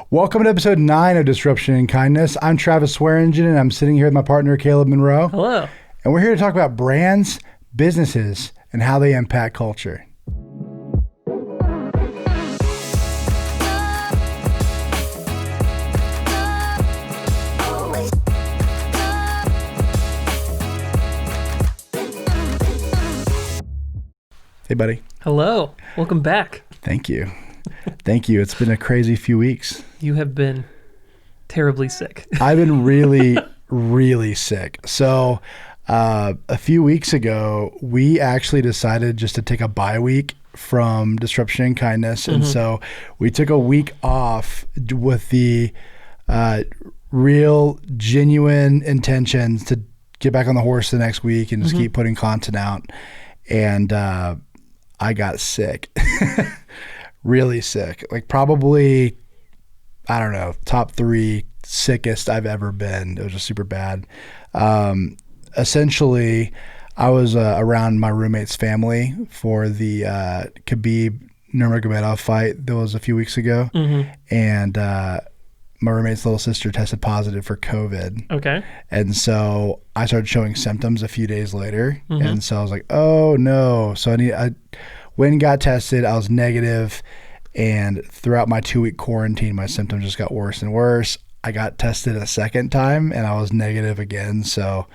Welcome to episode 9 of Disruption and Kindness. I'm Travis Swearengen, and I'm sitting here with my partner, Caleb Monroe. Hello. And we're here to talk about brands, businesses, and how they impact culture. Hey, buddy. Hello. Welcome back. Thank you. Thank you. It's been a crazy few weeks. You have been terribly sick. I've been really, really sick. So a few weeks ago, we actually decided just to take a bye week from Disruption and Kindness. And so we took a week off with the real, genuine intentions to get back on the horse the next week and just keep putting content out. And I got sick. Really sick. Like probably, I don't know, top 3 sickest I've ever been. It was just super bad. Essentially, I was around my roommate's family for the Khabib Nurmagomedov fight that was a few weeks ago. And my roommate's little sister tested positive for COVID. Okay. And so I started showing symptoms a few days later. And so I was like, oh no. So I went and got tested. I was negative, and throughout my 2-week quarantine, my symptoms just got worse and worse. I got tested a second time, and I was negative again. So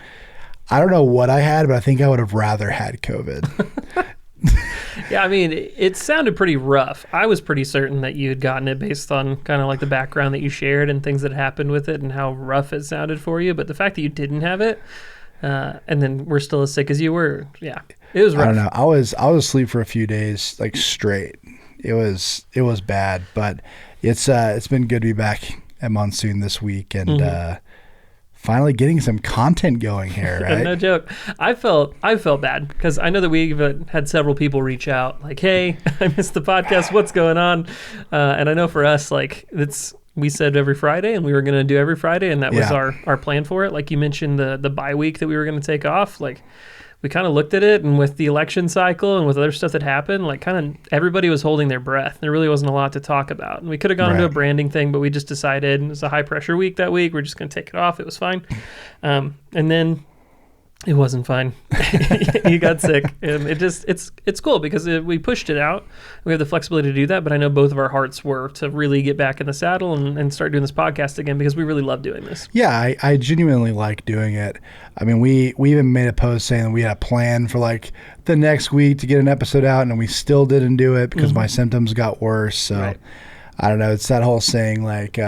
I don't know what I had, but I think I would have rather had COVID. Yeah, I mean, it sounded pretty rough. I was pretty certain that you had gotten it based on kind of like the background that you shared and things that happened with it and how rough it sounded for you. But the fact that you didn't have it, and then we're still as sick as you were, yeah, it was rough. I don't know. I was asleep for a few days, like straight. It was bad, but it's been good to be back at Monsoon this week and finally getting some content going here, right? No joke. I felt bad because I know that we've had several people reach out like, "Hey, I missed the podcast. What's going on?" And I know for us, like we said every Friday, and we were going to do every Friday, and that was our plan for it. Like you mentioned, the bye week that we were going to take off, like. We kind of looked at it, and with the election cycle and with other stuff that happened, like kind of everybody was holding their breath. There really wasn't a lot to talk about. And we could have gone into a branding thing, but we just decided it was a high pressure week that week. We're just going to take it off. It was fine. And then it wasn't fine. You got sick. And it's cool because we pushed it out. We have the flexibility to do that, but I know both of our hearts were to really get back in the saddle and start doing this podcast again because we really love doing this. Yeah, I genuinely like doing it. I mean, we even made a post saying that we had a plan for like the next week to get an episode out, and we still didn't do it because my symptoms got worse. So I don't know. It's that whole saying like,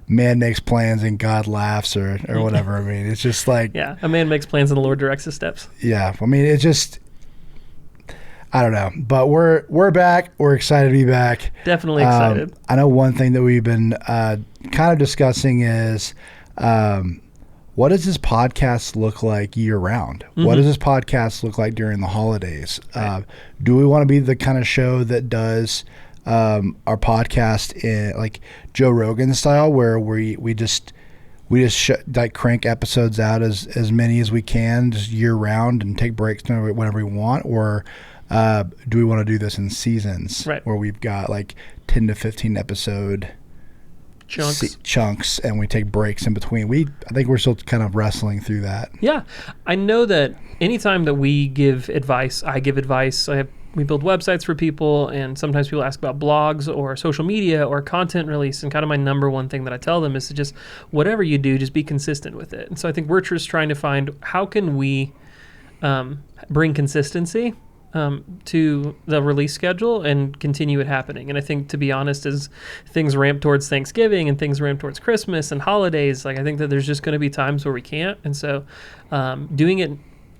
man makes plans and God laughs or whatever. I mean, it's just like... Yeah, a man makes plans and the Lord directs his steps. Yeah, I mean, it just... I don't know. But we're back. We're excited to be back. Definitely excited. I know one thing that we've been kind of discussing is what does this podcast look like year-round? What does this podcast look like during the holidays? Do we want to be the kind of show that does... our podcast in like Joe Rogan style, where we just like crank episodes out as many as we can, just year round, and take breaks whenever we want, or do we want to do this in seasons, where we've got like 10 to 15 episode chunks, and we take breaks in between? I think we're still kind of wrestling through that. Yeah, I know that anytime that we give advice, I give advice. We build websites for people, and sometimes people ask about blogs or social media or content release, and kind of my number one thing that I tell them is to just, whatever you do, just be consistent with it. And so I think we're just trying to find how can we bring consistency to the release schedule and continue it happening. And I think, to be honest, as things ramp towards Thanksgiving and things ramp towards Christmas and holidays, like I think that there's just going to be times where we can't. And so doing it,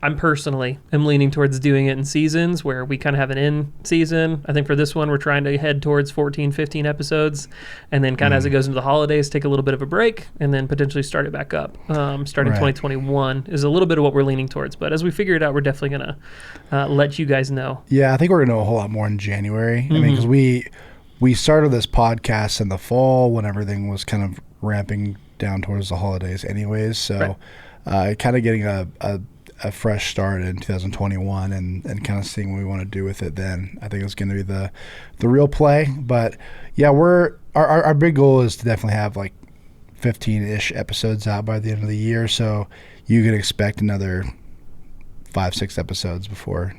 I'm personally am leaning towards doing it in seasons where we kind of have an in season. I think for this one, we're trying to head towards 14, 15 episodes. And then kind of as it goes into the holidays, take a little bit of a break and then potentially start it back up. Starting 2021 is a little bit of what we're leaning towards. But as we figure it out, we're definitely going to let you guys know. Yeah, I think we're going to know a whole lot more in January. I mean, because we started this podcast in the fall when everything was kind of ramping down towards the holidays anyways. So kind of getting a fresh start in 2021 and kind of seeing what we want to do with it then. I think it's going to be the real play. But yeah, we're our big goal is to definitely have like 15-ish episodes out by the end of the year. So you can expect another 5-6 episodes before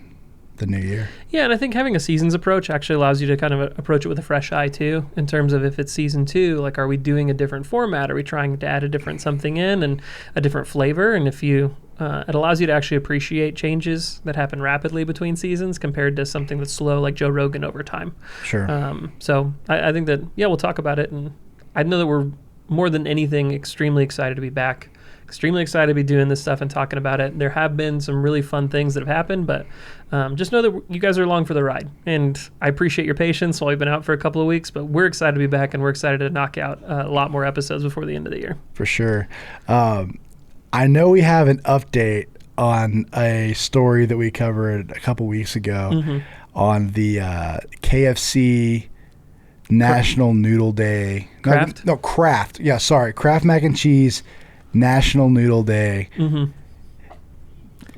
the new year. Yeah, and I think having a seasons approach actually allows you to kind of approach it with a fresh eye too, in terms of if it's season 2, like are we doing a different format? Are we trying to add a different something in and a different flavor? And if you, it allows you to actually appreciate changes that happen rapidly between seasons compared to something that's slow like Joe Rogan over time. Sure. So I think that, yeah, we'll talk about it. And I know that we're more than anything extremely excited to be back. Extremely excited to be doing this stuff and talking about it. There have been some really fun things that have happened, but just know that you guys are along for the ride. And I appreciate your patience while we've been out for a couple of weeks, but we're excited to be back and we're excited to knock out a lot more episodes before the end of the year. For sure. I know we have an update on a story that we covered a couple weeks ago on the KFC National Noodle Day. Kraft? No, Kraft. Yeah, sorry. Kraft Mac and Cheese National Noodle Day.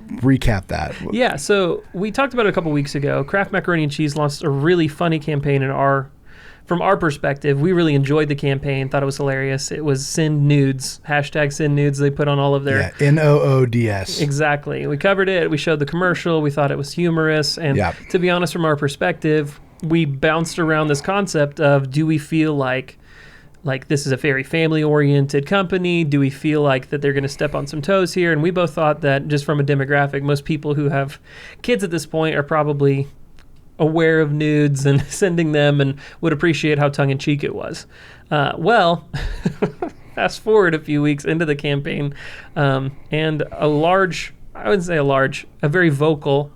Recap that. Yeah, so we talked about it a couple weeks ago. Kraft Macaroni and Cheese launched a really funny campaign from our perspective. We really enjoyed the campaign, thought it was hilarious. It was Send Noods, hashtag Send Noods. They put on all of their... Yeah, Noods. Exactly. We covered it. We showed the commercial. We thought it was humorous. And to be honest, from our perspective, we bounced around this concept of, do we feel like this is a very family-oriented company? Do we feel like that they're going to step on some toes here? And we both thought that just from a demographic, most people who have kids at this point are probably aware of Noods and sending them and would appreciate how tongue-in-cheek it was. Well, fast forward a few weeks into the campaign, and a very vocal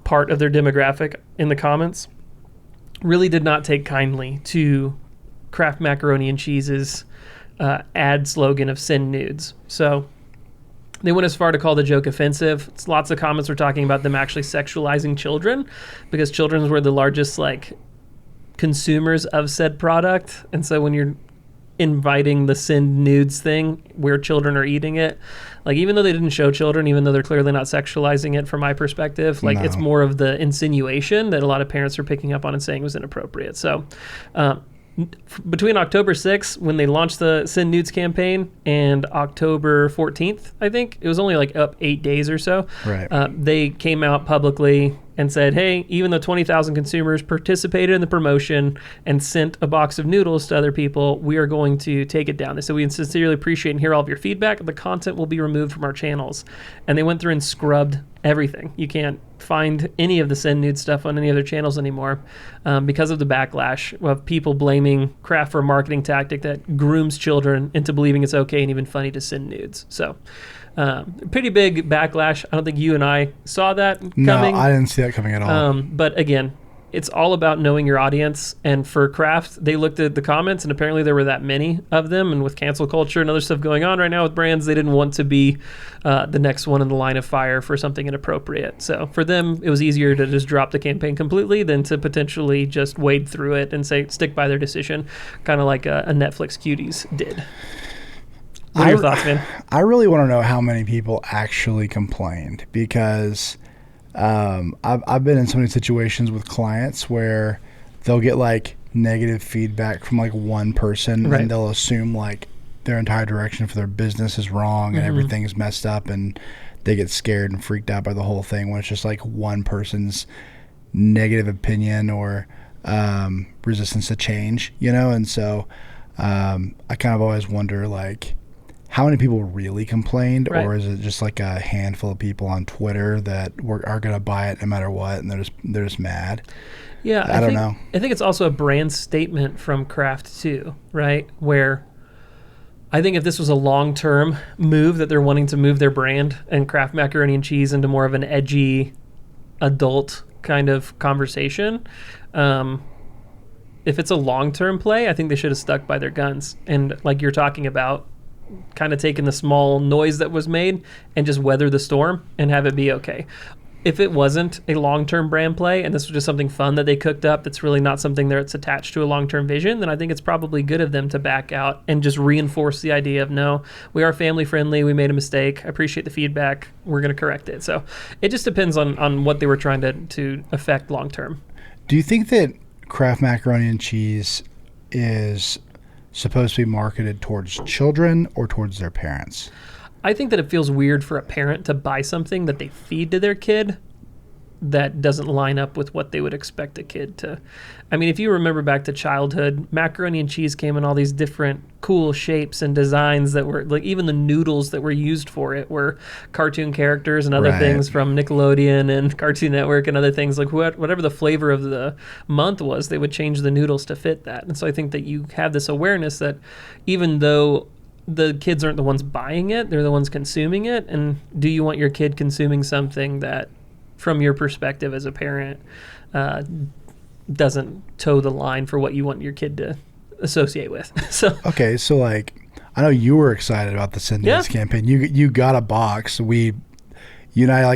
part of their demographic in the comments really did not take kindly to Kraft Macaroni and Cheese's ad slogan of Send Noods. So they went as far to call the joke offensive. Lots of comments were talking about them actually sexualizing children because children were the largest consumers of said product. And so when you're inviting the Send Noods thing where children are eating it, even though they didn't show children, even though they're clearly not sexualizing it from my perspective, it's more of the insinuation that a lot of parents are picking up on and saying was inappropriate. So between October 6th, when they launched the Send Noods campaign, and October 14th, I think, it was only up 8 days or so, right. They came out publicly and said, hey, even though 20,000 consumers participated in the promotion and sent a box of noodles to other people, we are going to take it down. They said, we sincerely appreciate and hear all of your feedback. The content will be removed from our channels. And they went through and scrubbed everything. You can't find any of the Send Noods stuff on any other channels anymore because of the backlash of people blaming Kraft for a marketing tactic that grooms children into believing it's okay and even funny to send nudes. So pretty big backlash. I don't think you and I saw that coming. No, I didn't see that coming at all. But again, it's all about knowing your audience. And for Kraft, they looked at the comments, and apparently there were that many of them. And with cancel culture and other stuff going on right now with brands, they didn't want to be the next one in the line of fire for something inappropriate. So for them, it was easier to just drop the campaign completely than to potentially just wade through it and stick by their decision, kind of like a Netflix Cuties did. What are your thoughts, man? I really want to know how many people actually complained, because I've been in so many situations with clients where they'll get negative feedback from one person, right, and they'll assume their entire direction for their business is wrong and everything is messed up, and they get scared and freaked out by the whole thing when it's just one person's negative opinion or resistance to change, and so I kind of always wonder how many people really complained, right, or is it just a handful of people on Twitter that are going to buy it no matter what, and they're just mad? Yeah, I don't know. I think it's also a brand statement from Kraft too, right? Where I think if this was a long-term move that they're wanting to move their brand and Kraft Macaroni and Cheese into more of an edgy, adult kind of conversation, if it's a long-term play, I think they should have stuck by their guns. And like you're talking about, kind of taking the small noise that was made and just weather the storm and have it be okay. If it wasn't a long-term brand play and this was just something fun that they cooked up that's really not something that's attached to a long-term vision, then I think it's probably good of them to back out and just reinforce the idea of, no, we are family-friendly, we made a mistake, I appreciate the feedback, we're going to correct it. So it just depends on what they were trying to affect long-term. Do you think that Kraft Macaroni and Cheese is supposed to be marketed towards children or towards their parents? I think that it feels weird for a parent to buy something that they feed to their kid that doesn't line up with what they would expect a kid to. I mean, if you remember back to childhood, macaroni and cheese came in all these different cool shapes and designs that were, like, even the noodles that were used for it were cartoon characters and other things from Nickelodeon and Cartoon Network and other things. Like, whatever the flavor of the month was, they would change the noodles to fit that. And so I think that you have this awareness that even though the kids aren't the ones buying it, they're the ones consuming it. And do you want your kid consuming something that, from your perspective as a parent, doesn't toe the line for what you want your kid to associate with? So okay, so like, I know you were excited about the Cindy's campaign. You got a box. You and I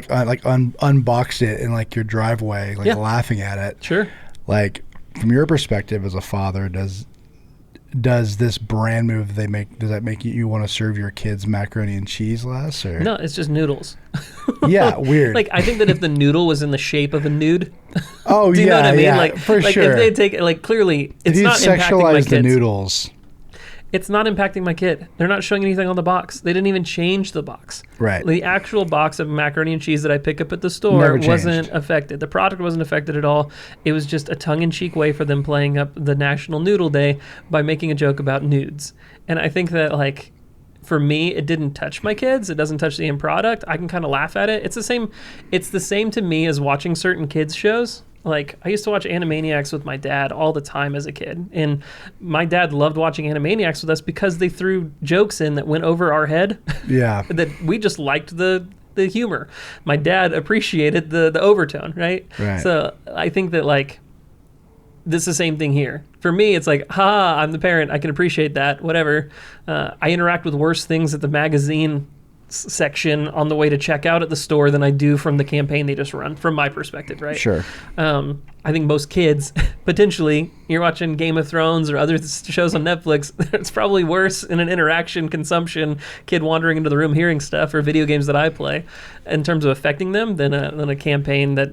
unboxed it in like your driveway, like laughing at it. Sure. Like, from your perspective as a father, does this brand move they make, does that make you want to serve your kids macaroni and cheese less? Or no, it's just noodles. Yeah, weird. Like, I think that if the noodle was in the shape of a nude, oh do you know what I mean? Yeah, like, for sure. If they take, like, clearly it's not impacting my sexualize kids. the noodles. It's not impacting my kid. They're not showing anything on the box. They didn't even change the box. Right. The actual box of macaroni and cheese that I pick up at the store wasn't affected. The product wasn't affected at all. It was just a tongue-in-cheek way for them playing up the National Noodle Day by making a joke about nudes. And I think that, like, for me, it didn't touch my kids. It doesn't touch the end product. I can kind of laugh at it. It's the same to me as watching certain kids shows. Like, I used to watch Animaniacs with my dad all the time as a kid. And my dad loved watching Animaniacs with us because they threw jokes in that went over our head. Yeah. That we just liked the humor. My dad appreciated the overtone, right? Right. So I think that, like, this is the same thing here. For me, it's like, I'm the parent. I can appreciate that, whatever. I interact with worse things at the magazine section on the way to checkout at the store than I do from the campaign they just run, from my perspective, right? Sure. I think most kids, potentially, you're watching Game of Thrones or other shows on Netflix, it's probably worse in an interaction consumption, kid wandering into the room hearing stuff, or video games that I play, in terms of affecting them than a campaign that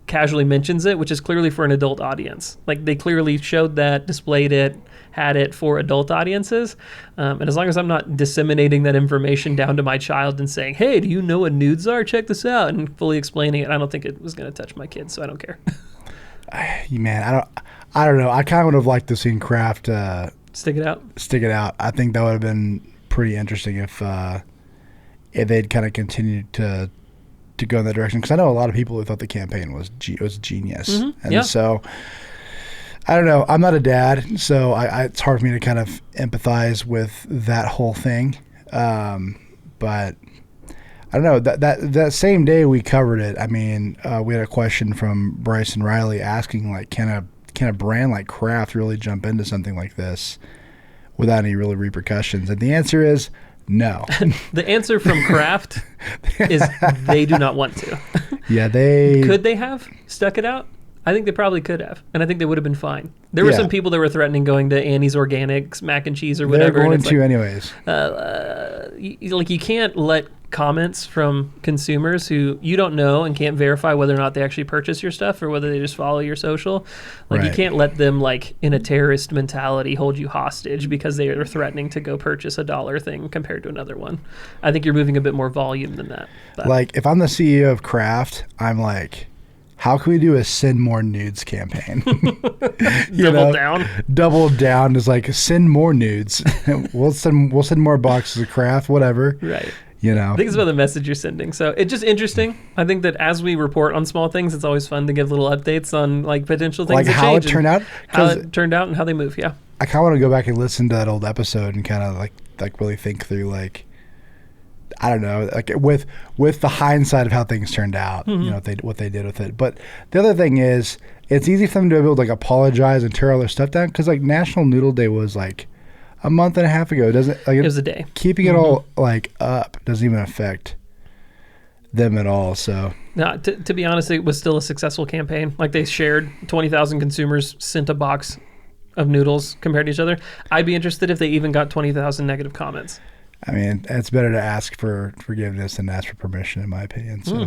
casually mentions it, which is clearly for an adult audience. Like, they clearly showed that, displayed it, had it for adult audiences. And as long as I'm not disseminating that information down to my child and saying, hey, do you know what nudes are? Check this out, and fully explaining it, I don't think it was going to touch my kids, so I don't care. Man, I don't know. I kind of would have liked to seen Kraft Stick it out. I think that would have been pretty interesting if they'd kind of continued to go in that direction, because I know a lot of people who thought the campaign was genius. Mm-hmm. And so I don't know. I'm not a dad, so it's hard for me to kind of empathize with that whole thing. But I don't know. That same day we covered it, I mean, we had a question from Bryson Riley asking, like, can a brand like Kraft really jump into something like this without any really repercussions? And the answer is no. The answer from Kraft is they do not want to. Yeah, could they have stuck it out? I think they probably could have, and I think they would have been fine. There were some people that were threatening going to Annie's Organics mac and cheese or whatever. They're going to anyways. You can't let comments from consumers who you don't know and can't verify whether or not they actually purchase your stuff or whether they just follow your social. Like, you can't let them, like, in a terrorist mentality, hold you hostage because they are threatening to go purchase a dollar thing compared to another one. I think you're moving a bit more volume than that. But. Like, if I'm the CEO of Kraft, I'm like, how can we do a send more nudes campaign? Double down is like, send more nudes. we'll send more boxes of Kraft, whatever. Right. I think it's about the message you're sending. So it's just interesting. I think that as we report on small things, it's always fun to give little updates on, like, potential things, like how it turned out, and how they move. Yeah. I kind of want to go back and listen to that old episode and kind of like really think through, like, I don't know, like with the hindsight of how things turned out, what they did with it. But the other thing is, it's easy for them to be able to, like, apologize and tear all their stuff down, because, like, National Noodle Day was like a month and a half ago. It was a day. Keeping it all, like, up doesn't even affect them at all. So no, to be honest, it was still a successful campaign. Like, they shared 20,000 consumers sent a box of noodles compared to each other. I'd be interested if they even got 20,000 negative comments. I mean, it's better to ask for forgiveness than ask for permission, in my opinion. So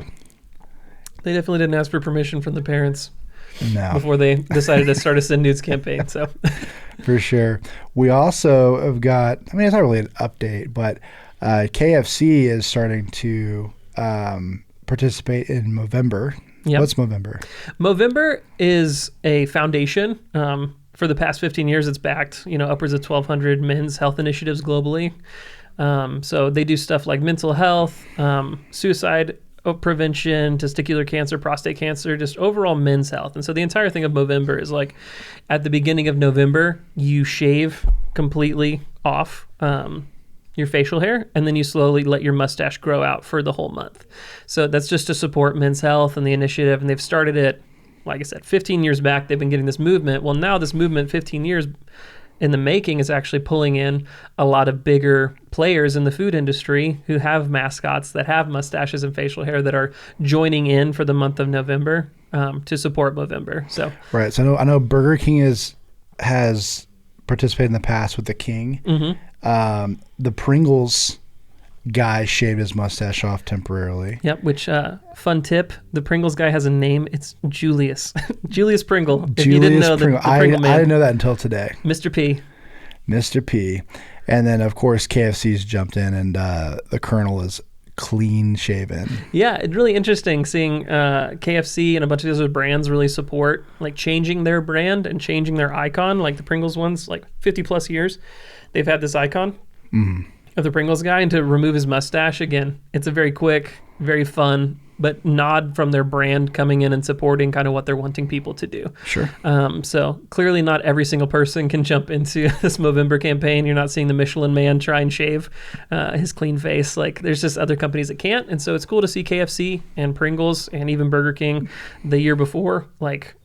they definitely didn't ask for permission from the parents. No. before they decided to start a Send Noods campaign. So For sure. We also have got, I mean, it's not really an update, but KFC is starting to participate in Movember. Yep. What's Movember? Movember is a foundation. For the past 15 years, it's backed, upwards of 1,200 men's health initiatives globally. So they do stuff like mental health, suicide prevention, testicular cancer, prostate cancer, just overall men's health. And so the entire thing of Movember is like at the beginning of November, you shave completely off your facial hair, and then you slowly let your mustache grow out for the whole month. So that's just to support men's health and the initiative. And they've started it, like I said, 15 years back. They've been getting this movement. Well, now this movement, 15 years in the making, is actually pulling in a lot of bigger players in the food industry who have mascots that have mustaches and facial hair that are joining in for the month of November to support Movember. So right. So I know Burger King has participated in the past with the King. Mm-hmm. The Pringles guy shaved his mustache off temporarily. Yep, which fun tip, the Pringles guy has a name. It's Julius. Julius Pringle. If you didn't know, Pringle. the Pringle man. I didn't know that until today. Mr. P. Mr. P. And then, of course, KFC's jumped in, and the Colonel is clean shaven. Yeah, it's really interesting seeing KFC and a bunch of those other brands really support like changing their brand and changing their icon. Like the Pringles ones, like 50 plus years, they've had this icon. Mm-hmm. Of the Pringles guy, and to remove his mustache again, it's a very quick, very fun, but nod from their brand coming in and supporting kind of what they're wanting people to do. Sure. So clearly not every single person can jump into this Movember campaign. You're not seeing the Michelin man try and shave his clean face. Like there's just other companies that can't. And so it's cool to see KFC and Pringles and even Burger King the year before, like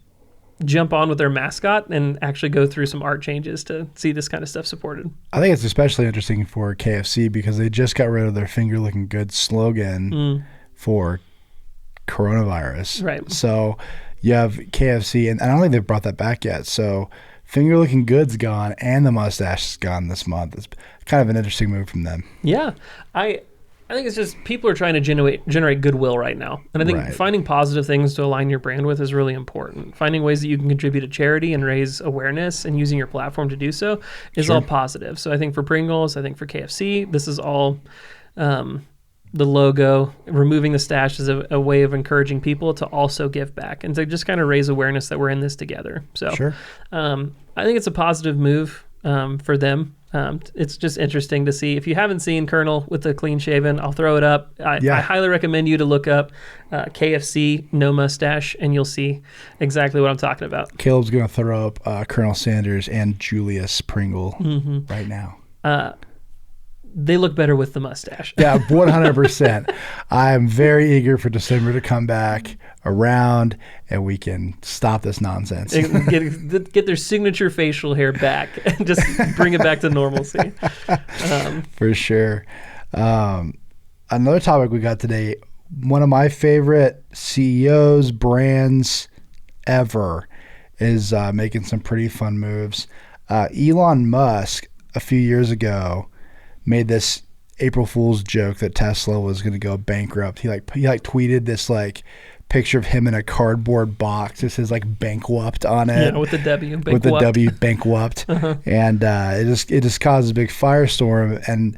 jump on with their mascot and actually go through some art changes to see this kind of stuff supported. I think it's especially interesting for KFC because they just got rid of their finger looking good slogan for coronavirus. Right. So you have KFC, and I don't think they've brought that back yet. So finger looking good's gone and the mustache is gone this month. It's kind of an interesting move from them. Yeah. I think it's just people are trying to generate goodwill right now. And I think finding positive things to align your brand with is really important. Finding ways that you can contribute to charity and raise awareness and using your platform to do so is all positive. So I think for Pringles, I think for KFC, this is all the logo. Removing the stash is a way of encouraging people to also give back and to just kind of raise awareness that we're in this together. So I think it's a positive move for them. It's just interesting to see. If you haven't seen Colonel with the clean shaven, I'll throw it up. I highly recommend you to look up KFC no mustache, and you'll see exactly what I'm talking about. Caleb's going to throw up Colonel Sanders and Julius Pringle right now. They look better with the mustache. Yeah, 100%. I'm very eager for December to come back around and we can stop this nonsense. Get their signature facial hair back and just bring it back to normalcy. For sure. Another topic we got today, one of my favorite CEOs, brands ever, is making some pretty fun moves. Elon Musk, a few years ago, made this April Fool's joke that Tesla was going to go bankrupt. He tweeted this picture of him in a cardboard box. It says bankrupt on it. Yeah, with the W. With the W, bankrupt. And it just caused a big firestorm. And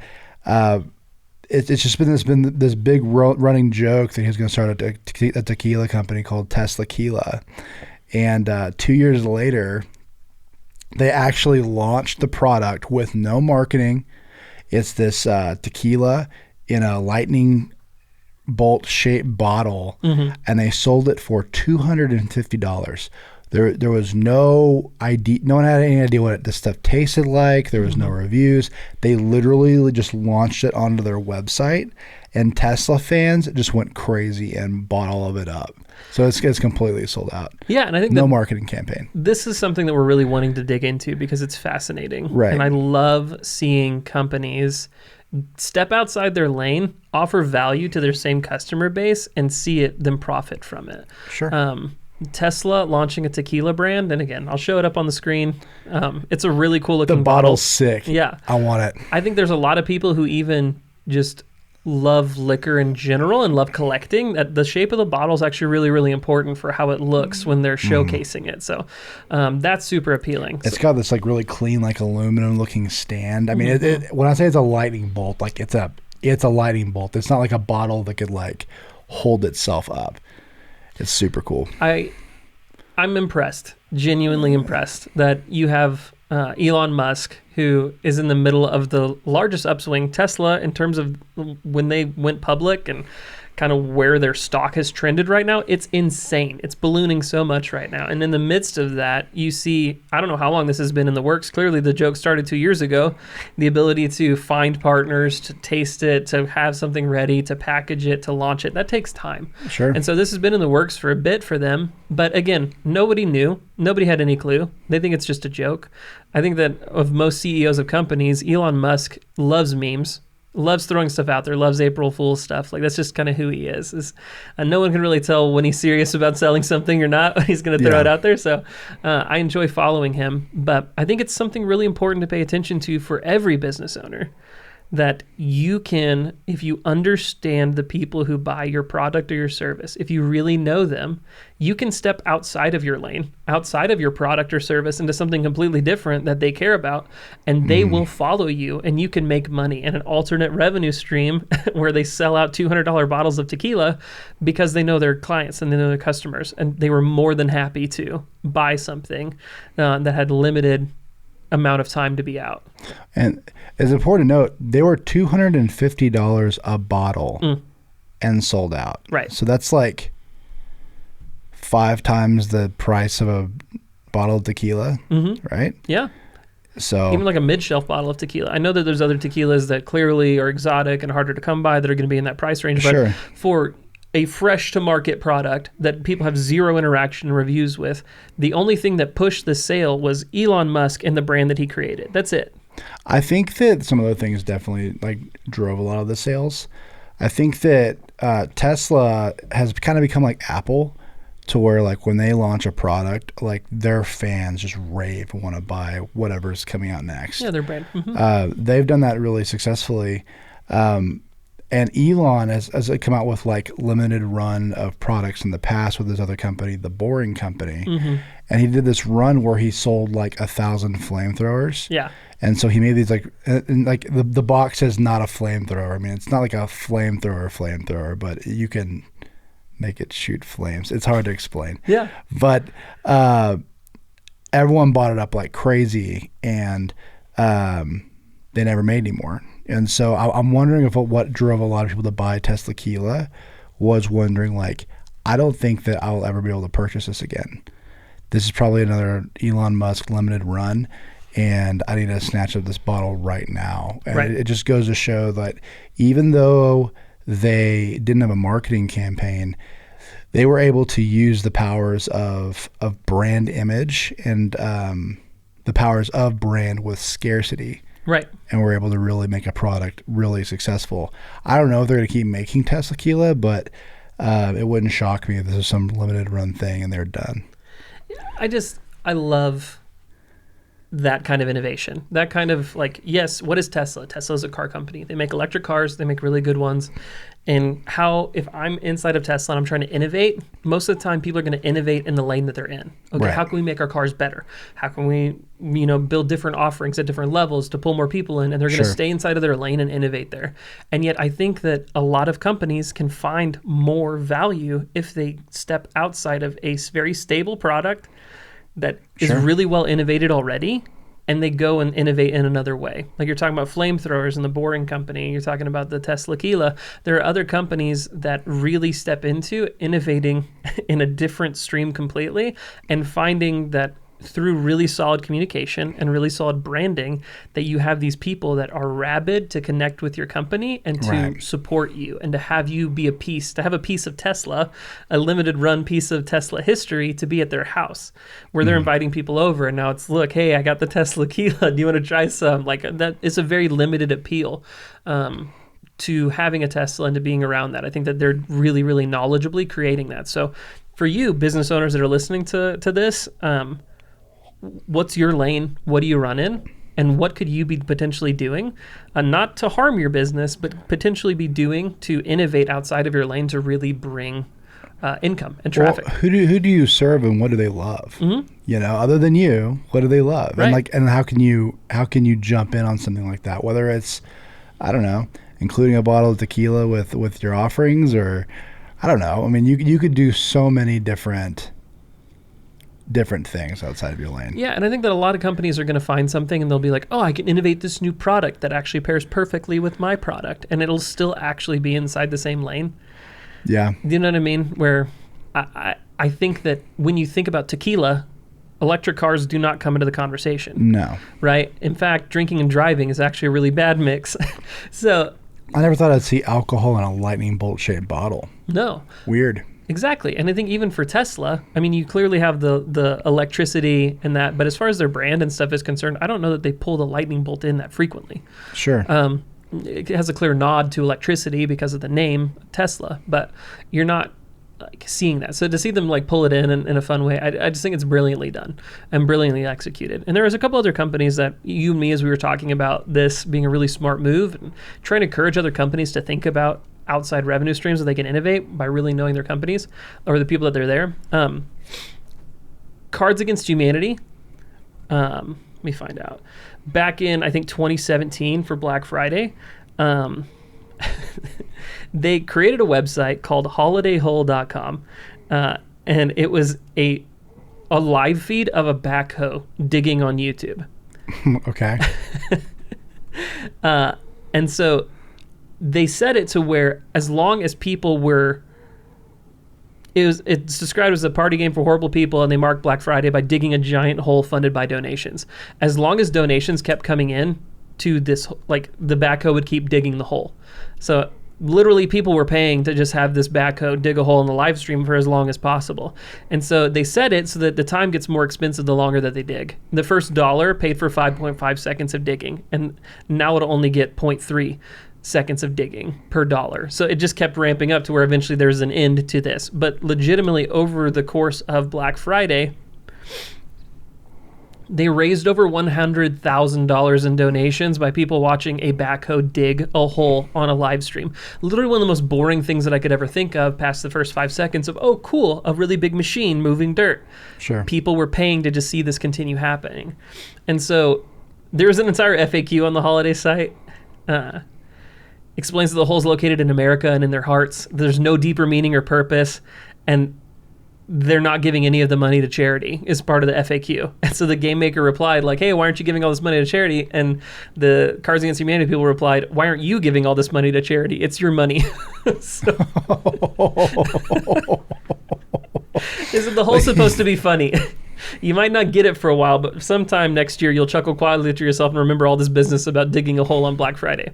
it's just been this big running joke that he's going to start a tequila company called Tequila. And 2 years later, they actually launched the product with no marketing. It's this tequila in a lightning bolt shaped bottle, and they sold it for $250. There was no idea. No one had any idea what this stuff tasted like. There was no reviews. They literally just launched it onto their website, and Tesla fans just went crazy and bought all of it up. So it's completely sold out. Yeah, and I think no marketing campaign. This is something that we're really wanting to dig into because it's fascinating. Right. And I love seeing companies step outside their lane, offer value to their same customer base, and see them profit from it. Sure. Tesla launching a tequila brand, and again, I'll show it up on the screen. It's a really cool looking The bottle. bottle's sick. Yeah. I want it. I think there's a lot of people who even just love liquor in general and love collecting, that the shape of the bottle is actually really, really important for how it looks when they're showcasing it. So that's super appealing. It's got this like really clean, like aluminum looking stand. I mean, when I say it's a lightning bolt, like it's a lightning bolt. It's not like a bottle that could like hold itself up. It's super cool. I'm impressed, genuinely impressed that you have Elon Musk, who is in the middle of the largest upswing, Tesla, in terms of when they went public and kind of where their stock has trended right now. It's insane. It's ballooning so much right now. And in the midst of that, you see, I don't know how long this has been in the works. Clearly, the joke started 2 years ago. The ability to find partners, to taste it, to have something ready, to package it, to launch it, that takes time. Sure. And so this has been in the works for a bit for them. But again, nobody knew. Nobody had any clue. They think it's just a joke. I think that of most CEOs of companies, Elon Musk loves memes, loves throwing stuff out there, loves April Fool's stuff. Like, that's just kind of who he is. No one can really tell when he's serious about selling something or not, when he's going to throw it out there. So I enjoy following him. But I think it's something really important to pay attention to for every business owner, that you can, if you understand the people who buy your product or your service, if you really know them, you can step outside of your lane, outside of your product or service into something completely different that they care about, and they will follow you, and you can make money and an alternate revenue stream where they sell out $200 bottles of tequila because they know their clients and they know their customers, and they were more than happy to buy something that had limited amount of time to be out. And it's important to note, they were $250 a bottle and sold out. Right. So that's like 5 times the price of a bottle of tequila, right? Yeah. So even like a mid-shelf bottle of tequila. I know that there's other tequilas that clearly are exotic and harder to come by that are going to be in that price range. But for a fresh-to-market product that people have zero interaction reviews with, the only thing that pushed the sale was Elon Musk and the brand that he created. That's it. I think that some other things definitely like drove a lot of the sales. I think that Tesla has kind of become like Apple, to where like when they launch a product, like their fans just rave and want to buy whatever's coming out next. Yeah, their brand. They've done that really successfully. And Elon has come out with like limited run of products in the past with his other company, The Boring Company. And he did this run where he sold like 1,000 flamethrowers. Yeah. And so he made these like the box says not a flamethrower. I mean, it's not like a flamethrower, but you can make it shoot flames. It's hard to explain. Yeah. But everyone bought it up like crazy, and they never made any more. And so I'm wondering if what drove a lot of people to buy Tesla Tequila was wondering, like, I don't think that I'll ever be able to purchase this again. This is probably another Elon Musk limited run, and I need to snatch up this bottle right now. And it just goes to show that even though they didn't have a marketing campaign, they were able to use the powers of brand image and the powers of brand with scarcity. Right. And we're able to really make a product really successful. I don't know if they're going to keep making Tesla Tequila, but it wouldn't shock me if this is some limited run thing and they're done. I love that kind of innovation. That kind of like, yes, what is Tesla? Tesla is a car company. They make electric cars. They make really good ones. And if I'm inside of Tesla and I'm trying to innovate, most of the time people are going to innovate in the lane that they're in. Okay, how can we make our cars better? How can we, build different offerings at different levels to pull more people in? And they're going to stay inside of their lane and innovate there. And yet I think that a lot of companies can find more value if they step outside of a very stable product that is really well innovated already, and they go and innovate in another way. Like you're talking about flamethrowers and The Boring Company, you're talking about the Tesla Tequila. There are other companies that really step into innovating in a different stream completely and finding that through really solid communication and really solid branding, that you have these people that are rabid to connect with your company and to support you and to have you be to have a piece of Tesla, a limited run piece of Tesla history to be at their house where they're inviting people over. And now it's, look, hey, I got the Tesla Tequila. Do you want to try some? Like that is a very limited appeal to having a Tesla and to being around that. I think that they're really, really knowledgeably creating that. So for you, business owners that are listening to this, what's your lane? What do you run in? and what could you be potentially doing, not to harm your business, but potentially be doing to innovate outside of your lane to really bring income and traffic. Well, who do you serve and what do they love? Mm-hmm. You know, other than you, what do they love? Right. And how can you jump in on something like that? Whether it's, I don't know, including a bottle of tequila with your offerings, or I don't know. I mean, you could do so many different things outside of your lane. Yeah, and I think that a lot of companies are going to find something and they'll be like, oh, I can innovate this new product that actually pairs perfectly with my product, and it'll still actually be inside the same lane. Yeah. Do you know what I mean? Where I think that when you think about tequila, electric cars do not come into the conversation. No. Right? In fact, drinking and driving is actually a really bad mix. So I never thought I'd see alcohol in a lightning bolt shaped bottle. no. Weird. Exactly. And I think even for Tesla, I mean, you clearly have the electricity and that, but as far as their brand and stuff is concerned, I don't know that they pull the lightning bolt in that frequently. Sure. It has a clear nod to electricity because of the name Tesla, but you're not like seeing that. So to see them like pull it in a fun way, I just think it's brilliantly done and brilliantly executed. And there was a couple other companies that you and me, as we were talking about this being a really smart move and trying to encourage other companies to think about outside revenue streams that they can innovate by really knowing their companies or the people that they're there. Cards Against Humanity. Let me find out. Back in, I think, 2017 for Black Friday, they created a website called holidayhole.com, and it was a live feed of a backhoe digging on YouTube. Okay. And so they set it to where as long as people were, it's described as a party game for horrible people, and they marked Black Friday by digging a giant hole funded by donations. As long as donations kept coming in to this, like the backhoe would keep digging the hole. So literally people were paying to just have this backhoe dig a hole in the live stream for as long as possible. And so they set it so that the time gets more expensive the longer that they dig. The first dollar paid for 5.5 seconds of digging, and now it'll only get 0.3 seconds of digging per dollar. So it just kept ramping up to where eventually there's an end to this. But legitimately over the course of Black Friday, they raised over $100,000 in donations by people watching a backhoe dig a hole on a live stream. Literally one of the most boring things that I could ever think of past the first 5 seconds of, oh, cool, a really big machine moving dirt. Sure. People were paying to just see this continue happening. And so there's an entire FAQ on the holiday site. Explains that the hole's located in America and in their hearts. There's no deeper meaning or purpose, and they're not giving any of the money to charity is part of the FAQ. And so the game maker replied like, hey, why aren't you giving all this money to charity? And the Cards Against Humanity people replied, why aren't you giving all this money to charity? It's your money. So, isn't the hole supposed to be funny? You might not get it for a while, but sometime next year you'll chuckle quietly to yourself and remember all this business about digging a hole on Black Friday.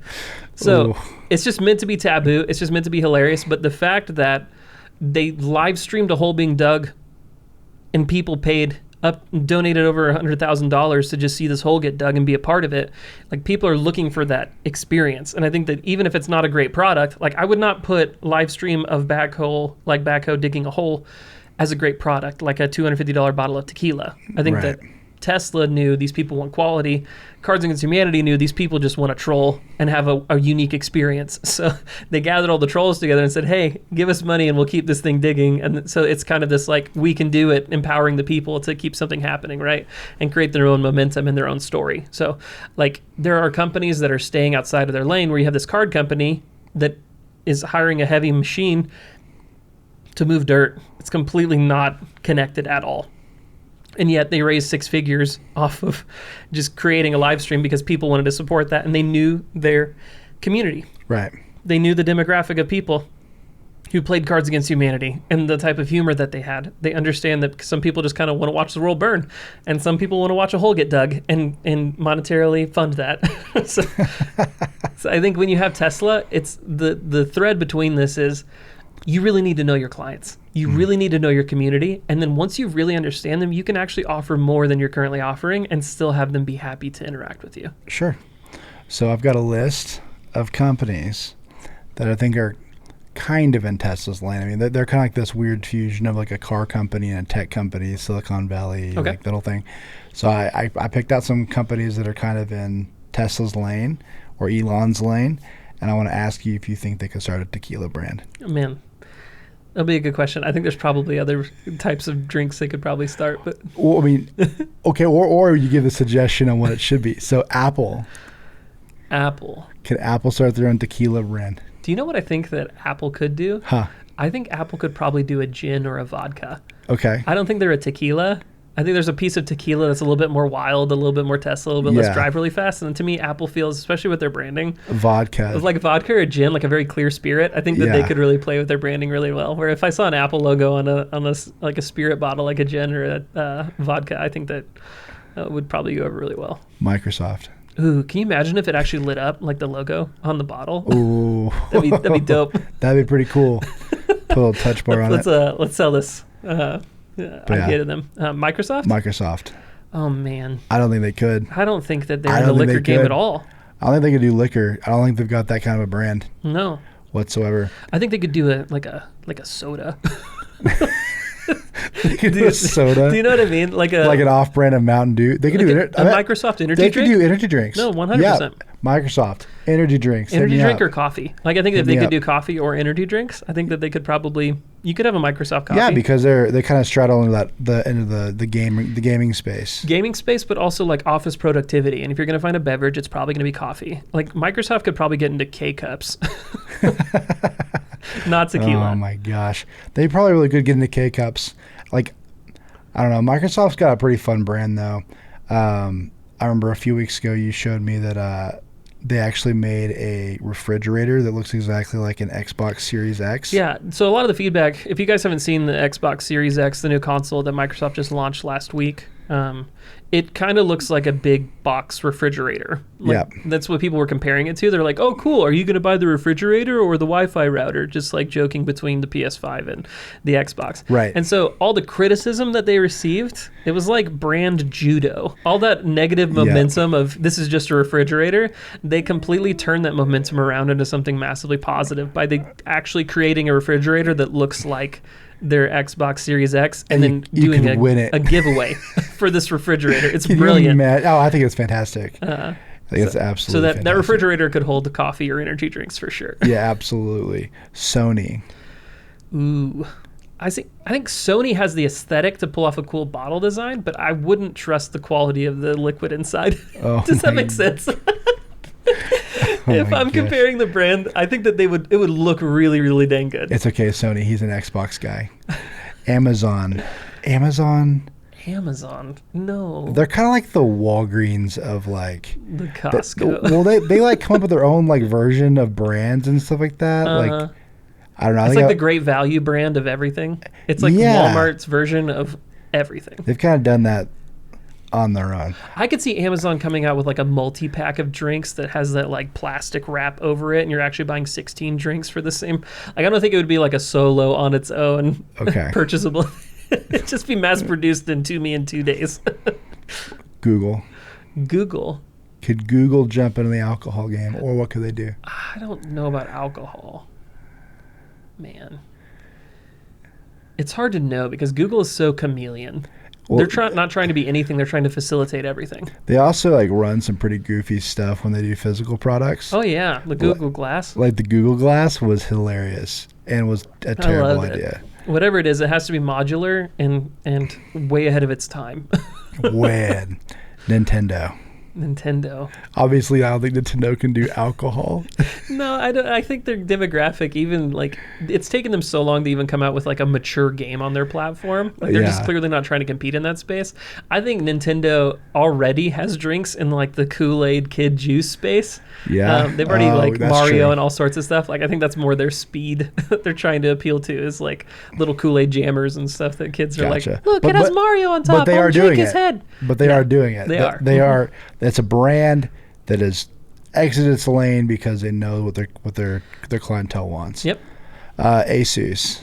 So Ooh. It's just meant to be taboo. It's just meant to be hilarious. But the fact that they live streamed a hole being dug and people donated over $100,000 to just see this hole get dug and be a part of it. Like, people are looking for that experience. And I think that even if it's not a great product, like, I would not put live stream of backhoe digging a hole as a great product, like a $250 bottle of tequila. I think Right. that Tesla knew these people want quality. Cards Against Humanity knew these people just want to troll and have a unique experience. So they gathered all the trolls together and said, hey, give us money and we'll keep this thing digging. And so it's kind of this like, we can do it, empowering the people to keep something happening, right? And create their own momentum and their own story. So like, there are companies that are staying outside of their lane, where you have this card company that is hiring a heavy machine to move dirt. It's completely not connected at all. And yet they raised 6 figures off of just creating a live stream because people wanted to support that, and they knew their community. Right. They knew the demographic of people who played Cards Against Humanity and the type of humor that they had. They understand that some people just kind of want to watch the world burn, and some people want to watch a hole get dug and monetarily fund that. So I think when you have Tesla, it's the thread between this is you really need to know your clients. You really need to know your community. And then once you really understand them, you can actually offer more than you're currently offering and still have them be happy to interact with you. Sure. So I've got a list of companies that I think are kind of in Tesla's lane. I mean, they're kind of like this weird fusion of like a car company and a tech company, Silicon Valley, like that whole thing. So I picked out some companies that are kind of in Tesla's lane or Elon's lane, and I want to ask you if you think they could start a tequila brand. Oh, man, that'll be a good question. I think there's probably other types of drinks they could probably start, but well, I mean, okay, or you give a suggestion on what it should be. So Apple. Could Apple start their own tequila brand? Do you know what I think that Apple could do? I think Apple could probably do a gin or a vodka. Okay. I don't think they're a tequila. I think there's a piece of tequila that's a little bit more wild, a little bit more Tesla, a little bit less drive really fast. And to me, Apple feels, especially with their branding, vodka. Like vodka or gin, like a very clear spirit. I think that they could really play with their branding really well. Where if I saw an Apple logo on a like a spirit bottle, like a gin or a vodka, I think that would probably go over really well. Microsoft. Ooh, can you imagine if it actually lit up like the logo on the bottle? Ooh, that'd be dope. That'd be pretty cool. Put a little touch bar on it. Let's sell this idea to them. Microsoft. Oh man, I don't think they could. I don't think that they're in the liquor game at all. I don't think they could do liquor. I don't think they've got that kind of a brand. No, whatsoever. I think they could do a soda. They could do a soda. Do you know what I mean? Like an off-brand of Mountain Dew. They could do a Microsoft energy drink. They could do energy drinks. No, 100%. Yeah, Microsoft energy drinks. Energy drink or coffee. Like I think if they could do coffee or energy drinks, I think that they could probably. You could have a Microsoft coffee. Yeah, because they kind of straddle into the gaming space. Gaming space, but also like office productivity. And if you're going to find a beverage, it's probably going to be coffee. Like Microsoft could probably get into K cups. Not tequila. Oh my gosh, they probably really could get into K cups. Like, I don't know. Microsoft's got a pretty fun brand though. I remember a few weeks ago you showed me that they actually made a refrigerator that looks exactly like an Xbox Series X. Yeah. So a lot of the feedback, if you guys haven't seen the Xbox Series X, the new console that Microsoft just launched last week, it kind of looks like a big box refrigerator. That's what people were comparing it to. They're like, oh, cool. Are you going to buy the refrigerator or the Wi-Fi router? Just like joking between the PS5 and the Xbox. Right. And so all the criticism that they received, it was like brand judo. All that negative momentum of this is just a refrigerator, they completely turned that momentum around into something massively positive by actually creating a refrigerator that looks like their Xbox Series X and then doing a giveaway for this refrigerator. It's brilliant. I think it's fantastic. I think it's absolutely fantastic. That refrigerator could hold coffee or energy drinks for sure. Yeah, absolutely. Sony. Ooh. I think Sony has the aesthetic to pull off a cool bottle design, but I wouldn't trust the quality of the liquid inside. Does that make sense? If I'm comparing the brand, I think that it would look really, really dang good. It's okay, Sony. He's an Xbox guy. Amazon. No. They're kind of like the Walgreens of like the Costco. They like come up with their own like version of brands and stuff like that. Like I don't know. It's like the Great Value brand of everything. It's like Walmart's version of everything. They've kind of done that on their own. I could see Amazon coming out with like a multi-pack of drinks that has that like plastic wrap over it, and you're actually buying 16 drinks for the same. Like I don't think it would be like a solo on its own, purchasable. It'd just be mass-produced and to me in 2 days. Google. Could Google jump into the alcohol game, or what could they do? I don't know about alcohol. Man. It's hard to know because Google is so chameleon. Well, they're not trying to be anything. They're trying to facilitate everything. They also like run some pretty goofy stuff when they do physical products. Oh yeah, the Google Glass. Like the Google Glass was hilarious and was a terrible idea. Whatever it is, it has to be modular and way ahead of its time. Way ahead. Nintendo. Obviously, I don't think Nintendo can do alcohol. No, I don't. I think their demographic, even like, it's taken them so long to even come out with like a mature game on their platform. Like, they're just clearly not trying to compete in that space. I think Nintendo already has drinks in like the Kool-Aid kid juice space. Yeah, they've already like Mario and all sorts of stuff. Like, I think that's more their speed that they're trying to appeal to is like little Kool-Aid jammers and stuff that kids are like, look, it has Mario on top. But they are doing his head. But they are doing it. They are. It's a brand that has exited its lane because they know what their clientele wants. Yep. Asus.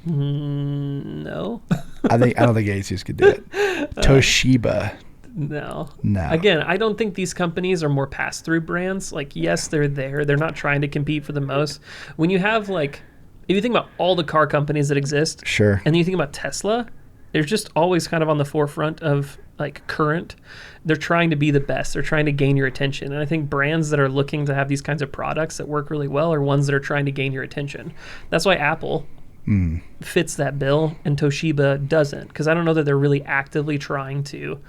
No. I don't think Asus could do it. Toshiba. No. Again, I don't think these companies are more pass-through brands. Like, yes, they're there. They're not trying to compete for the most. When you have like If you think about all the car companies that exist, Sure. and then you think about Tesla, they're just always kind of on the forefront of like current. They're trying to be the best. They're trying to gain your attention. And I think brands that are looking to have these kinds of products that work really well are ones that are trying to gain your attention. That's why Apple fits that bill and Toshiba doesn't, because I don't know that they're really actively trying to.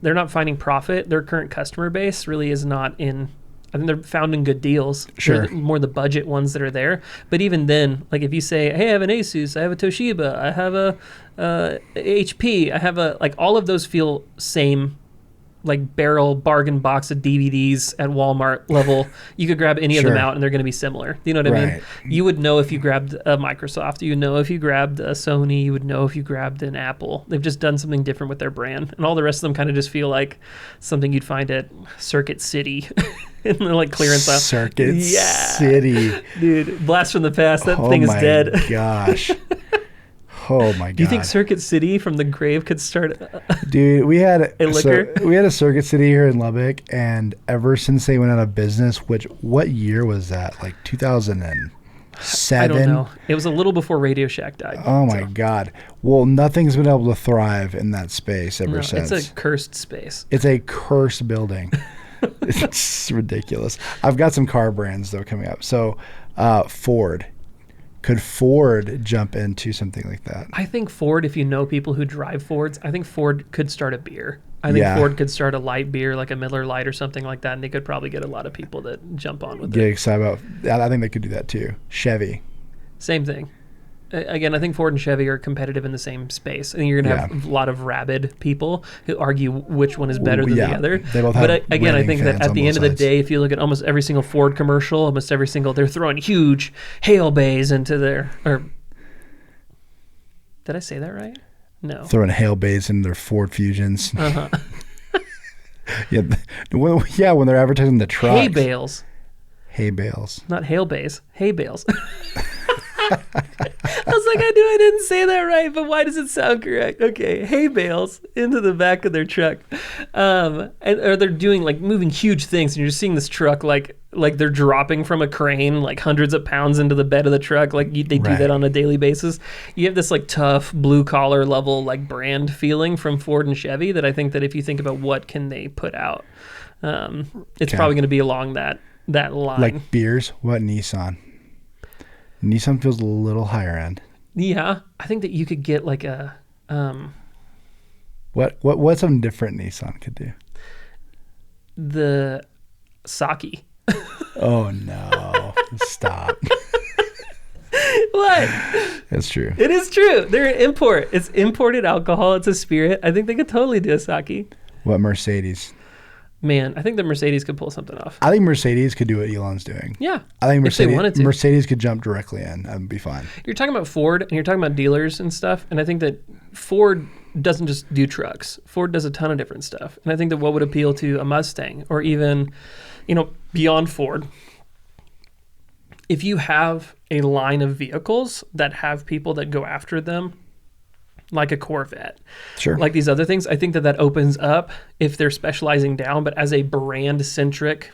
They're not finding profit. Their current customer base really is not in. I think they're found in good deals. Sure. They're more the budget ones that are there. But even then, like if you say, hey, I have an Asus, I have a Toshiba, I have a HP, I have a, like all of those feel same, like barrel bargain box of DVDs at Walmart level. You could grab any of them out and they're going to be similar. You know what I mean? You would know if you grabbed a Microsoft. You would know if you grabbed a Sony. You would know if you grabbed an Apple. They've just done something different with their brand. And all the rest of them kind of just feel like something you'd find at Circuit City. In the like clearance aisle. Circuit City. Dude, blast from the past. That thing is dead. Oh my gosh. Oh my god. Do you think Circuit City from the grave could start Dude, we had a liquor? we had a Circuit City here in Lubbock, and ever since they went out of business, what year was that? Like 2007? I don't know. It was a little before Radio Shack died. Oh my god. Well, nothing's been able to thrive in that space ever since. It's a cursed space. It's a cursed building. It's ridiculous. I've got some car brands though coming up. So, Ford. Could Ford jump into something like that? I think Ford, if you know people who drive Fords, I think Ford could start a beer. I think Ford could start a light beer, like a Miller Lite or something like that, and they could probably get a lot of people that jump on with it. Get excited about that. I think they could do that too. Chevy. Same thing. Again, I think Ford and Chevy are competitive in the same space. I think you're going to have a lot of rabid people who argue which one is better than the other. They both have again, I think that at the end of the sides. day, if you look at almost every single Ford commercial, almost every single, they're throwing huge hail bays into their, or did I say that right? No. Throwing hail bays into their Ford Fusions. Uh-huh. When they're advertising the trucks. Hay bales. Hay bales. Not hail bays. Hay bales. I was like, I knew I didn't say that right, but why does it sound correct? Okay, hay bales into the back of their truck, or they're doing like moving huge things, and you're just seeing this truck like they're dropping from a crane like hundreds of pounds into the bed of the truck. Like they do that on a daily basis. You have this like tough blue collar level like brand feeling from Ford and Chevy that I think that if you think about what can they put out, it's probably going to be along that line. Like beers, what Nissan? Nissan feels a little higher end. Yeah, I think that you could get like a what's something different Nissan could do? The sake. Oh no. Stop. What? That's true. It is true. They're an import. It's imported alcohol. It's a spirit. I think they could totally do a sake. What Mercedes? Man, I think the Mercedes could pull something off. I think Mercedes could do what Elon's doing. Yeah. I think if they wanted to. Mercedes could jump directly in. That would be fine. You're talking about Ford and you're talking about dealers and stuff. And I think that Ford doesn't just do trucks. Ford does a ton of different stuff. And I think that what would appeal to a Mustang or even, beyond Ford, if you have a line of vehicles that have people that go after them, like a Corvette, like these other things, I think that opens up if they're specializing down, but as a brand centric,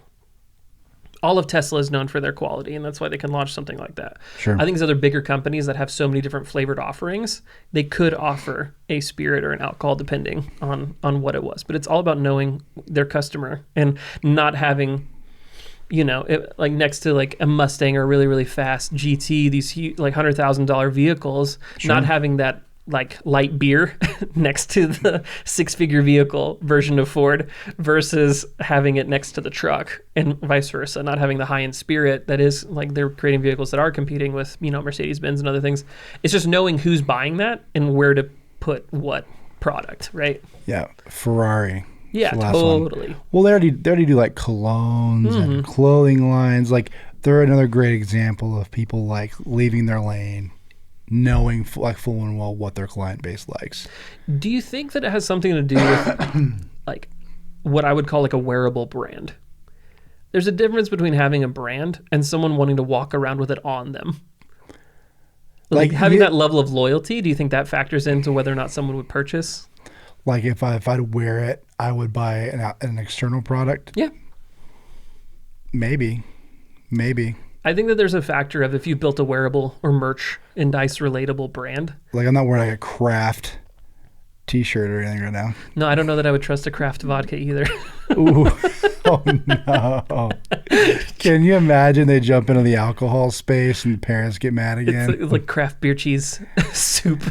all of Tesla is known for their quality, and that's why they can launch something like that. Sure. I think these other bigger companies that have so many different flavored offerings, they could offer a spirit or an alcohol depending on what it was. But it's all about knowing their customer and not having, like next to like a Mustang or a really, really fast GT, these huge, like $100,000 vehicles, not having that like light beer next to the six-figure vehicle version of Ford versus having it next to the truck and vice versa, not having the high-end spirit that is like they're creating vehicles that are competing with, Mercedes-Benz and other things. It's just knowing who's buying that and where to put what product, right? Yeah, Ferrari. Yeah, totally. Well, they already do like colognes and clothing lines. Like they're another great example of people like leaving their lane, knowing like full and well what their client base likes. Do you think that it has something to do with like what I would call like a wearable brand? There's a difference between having a brand and someone wanting to walk around with it on them. Like having that level of loyalty, do you think that factors into whether or not someone would purchase? Like if I'd wear it, I would buy an external product? Yeah. Maybe. I think that there's a factor of if you've built a wearable or merchandise relatable brand. Like I'm not wearing like a Kraft t-shirt or anything right now. No, I don't know that I would trust a Kraft vodka either. Ooh. Oh no. Can you imagine they jump into the alcohol space and parents get mad again? It's like Kraft beer cheese soup.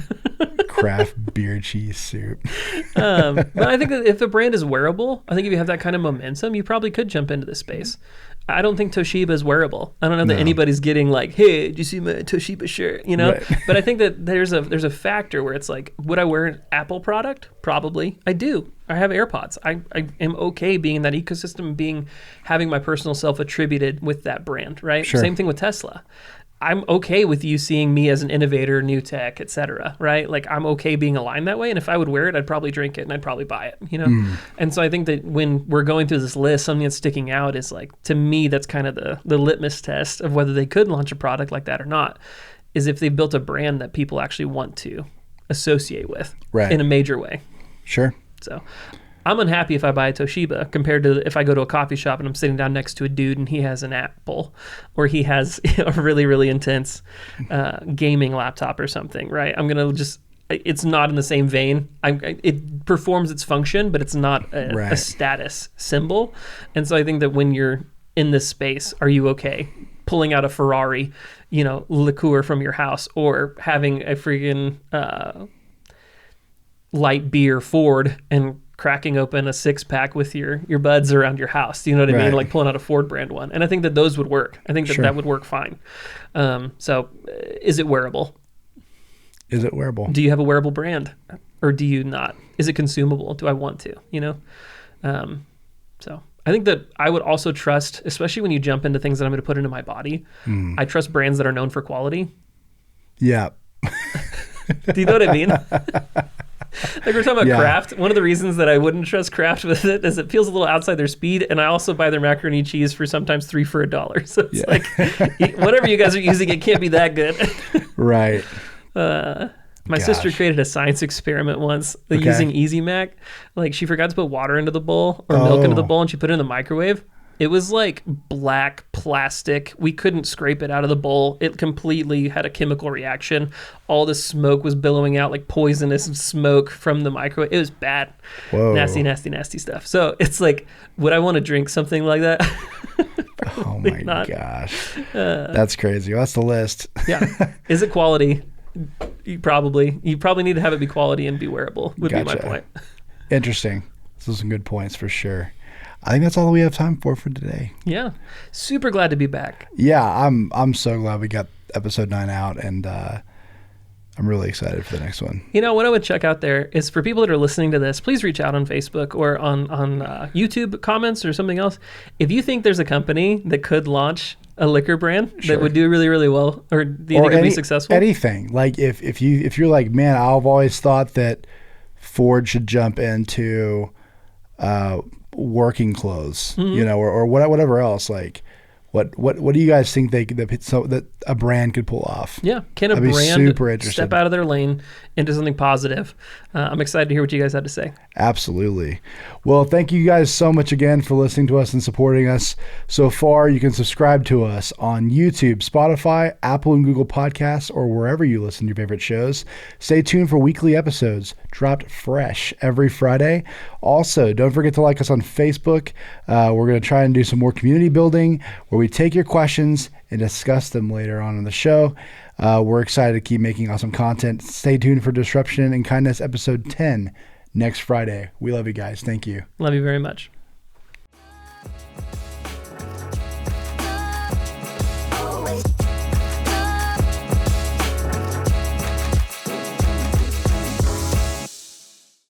Kraft beer cheese soup. But I think that if the brand is wearable, I think if you have that kind of momentum, you probably could jump into this space. I don't think Toshiba is wearable. I don't know that anybody's getting like, hey, did you see my Toshiba shirt? You know? Right. But I think that there's a factor where it's like, would I wear an Apple product? Probably. I do. I have AirPods. I am okay being in that ecosystem, having my personal self attributed with that brand, right? Sure. Same thing with Tesla. I'm okay with you seeing me as an innovator, new tech, et cetera, right? Like I'm okay being aligned that way. And if I would wear it, I'd probably drink it and I'd probably buy it, you know? And so I think that when we're going through this list, something that's sticking out is like, to me, that's kind of the litmus test of whether they could launch a product like that or not, is if they built a brand that people actually want to associate with in a major way. Sure. So I'm unhappy if I buy a Toshiba compared to if I go to a coffee shop and I'm sitting down next to a dude and he has an Apple or he has a really, really intense gaming laptop or something, right? I'm going to it's not in the same vein. It performs its function, but it's not a status symbol. And so I think that when you're in this space, are you okay pulling out a Ferrari, liqueur from your house or having a freaking light beer Ford and cracking open a 6-pack with your buds around your house. You know what I mean? Like pulling out a Ford brand one. And I think that those would work. I think that that would work fine. So is it wearable? Is it wearable? Do you have a wearable brand or do you not? Is it consumable? Do I want to, So I think that I would also trust, especially when you jump into things that I'm going to put into my body, I trust brands that are known for quality. Yeah. Do you know what I mean? Like we're talking about Kraft. One of the reasons that I wouldn't trust Kraft with it is it feels a little outside their speed, and I also buy their macaroni and cheese for sometimes 3 for $1. So it's like whatever you guys are using, it can't be that good. Right. My sister created a science experiment once using Easy Mac. Like she forgot to put water into the bowl or milk into the bowl, and she put it in the microwave. It was like black plastic. We couldn't scrape it out of the bowl. It completely had a chemical reaction. All the smoke was billowing out like poisonous smoke from the microwave. It was bad. Whoa. Nasty, nasty, nasty stuff. So it's like, would I want to drink something like that? Oh my gosh. That's crazy. Well, that's the list. Yeah. Is it quality? You probably need to have it be quality and be wearable would be my point. Interesting. Those are some good points for sure. I think that's all we have time for today. Yeah. Super glad to be back. Yeah, I'm so glad we got episode 9 out, and I'm really excited for the next one. What I would check out there is for people that are listening to this, please reach out on Facebook or on YouTube comments or something else. If you think there's a company that could launch a liquor brand that would do really, really well, or do you think it'd be successful? Anything. Like if you're like, man, I've always thought that Ford should jump into working clothes, or whatever else. Like, what do you guys think that a brand could pull off? Yeah, can a I'd be brand super interested. Step out of their lane into something positive? I'm excited to hear what you guys had to say. Absolutely. Well, thank you guys so much again for listening to us and supporting us so far. You can subscribe to us on YouTube, Spotify, Apple and Google Podcasts, or wherever you listen to your favorite shows. Stay tuned for weekly episodes dropped fresh every Friday. Also, don't forget to like us on Facebook. We're going to try and do some more community building where we take your questions and discuss them later on in the show. We're excited to keep making awesome content. Stay tuned for Disruption and Kindness episode 10 next Friday. We love you guys. Thank you. Love you very much.